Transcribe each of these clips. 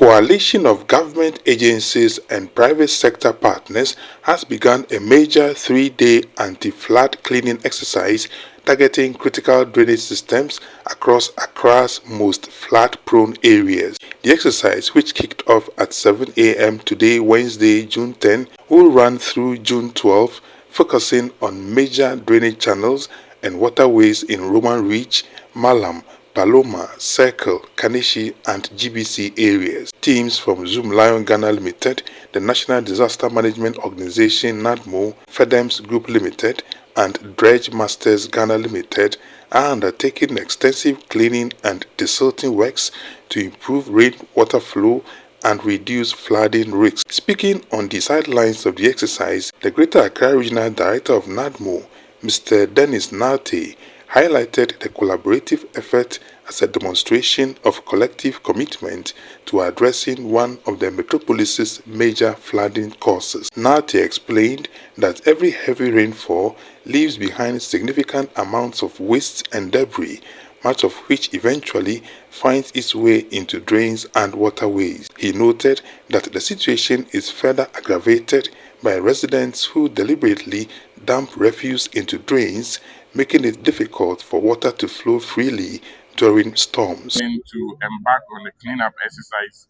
coalition of government agencies and private sector partners has begun a major 3-day anti-flood cleaning exercise targeting critical drainage systems across Accra's most flood-prone areas. The exercise, which kicked off at 7 a.m. today, Wednesday, June 10, will run through June 12, focusing on major drainage channels and waterways in Roman Reach, Malam, Paloma, Circle, Kanishi, and GBC areas. Teams from Zoomlion Ghana Limited, the National Disaster Management Organization NADMO, FeDEMS Group Limited, and Dredge Masters Ghana Limited are undertaking extensive cleaning and desilting works to improve rainwater flow and reduce flooding risks. Speaking on the sidelines of the exercise, the Greater Accra Regional Director of NADMO, Mr. Dennis Nate, highlighted the collaborative effort as a demonstration of collective commitment to addressing one of the metropolis's major flooding causes. Nate explained that every heavy rainfall leaves behind significant amounts of waste and debris, much of which eventually finds its way into drains and waterways. He noted that the situation is further aggravated by residents who deliberately dump refuse into drains, making it difficult for water to flow freely during storms. To embark on a cleanup exercise.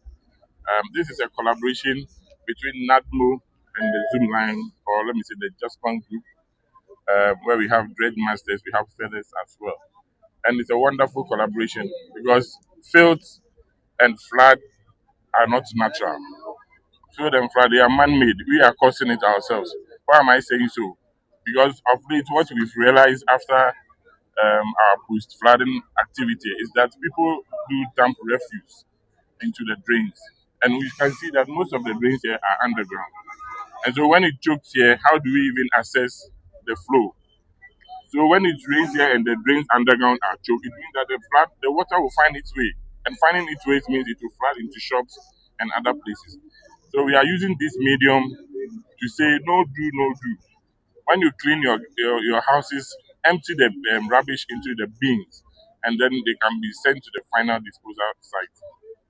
This is a collaboration between NADMO and the Zoomlion, or let me say the Just One Group, where we have Dredge Masters, we have FeDEMS as well. And it's a wonderful collaboration because filth and flood are not natural. Filth and flood, they are man-made. We are causing it ourselves. Why am I saying so? Because of late, what we've realized after our post-flooding activity is that people do dump refuse into the drains. And we can see that most of the drains here are underground. And so when it chokes here, how do we even assess the flow? So when it rains here and the drains underground are choked, it means that the water will find its way. And finding its way means it will flood into shops and other places. So we are using this medium to say no do, no do. When you clean your houses, empty the rubbish into the bins, and then they can be sent to the final disposal site.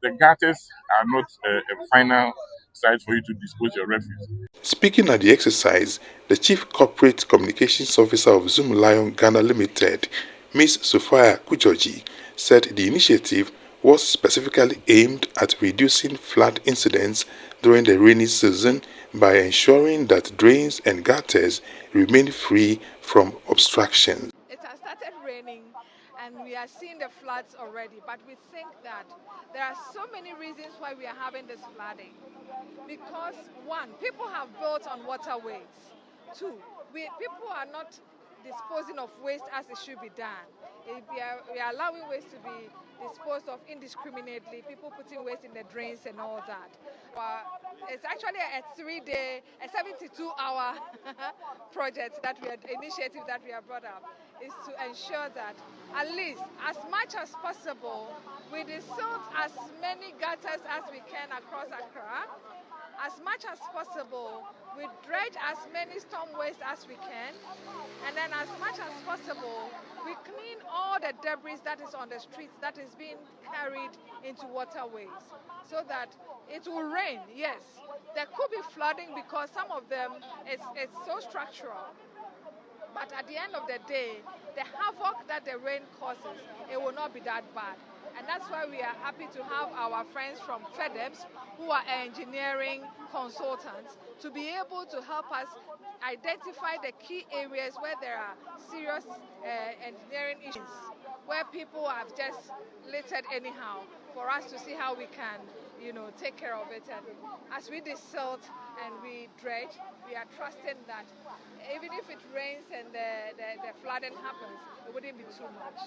The gutters are not a final site for you to dispose your refuse. Speaking at the exercise, the Chief Corporate Communications Officer of Zoomlion Ghana Limited, Ms. Sophia Kujoji, said the initiative was specifically aimed at reducing flood incidents during the rainy season by ensuring that drains and gutters remain free from obstructions. It has started raining and we are seeing the floods already, but we think that there are so many reasons why we are having this flooding. Because one, people have built on waterways. Two, people are not disposing of waste as it should be done. We are allowing waste to be disposed of indiscriminately, people putting waste in the drains and all that. It's actually a 3-day, a 72-hour project initiative that we have brought up, is to ensure that at least as much as possible we desilt as many gutters as we can across Accra. As much as possible, we dredge as many storm waste as we can, and then as much as possible, we clean all the debris that is on the streets that is being carried into waterways, so that it will rain. Yes, there could be flooding because some of them it's so structural. But at the end of the day, the havoc that the rain causes, it will not be that bad. And that's why we are happy to have our friends from FeDEMS, who are engineering consultants, to be able to help us identify the key areas where there are serious engineering issues, where people have just littered anyhow, for us to see how we can, take care of it. And as we desilt and we dredge, we are trusting that even if it rains and the flooding happens, it wouldn't be too much.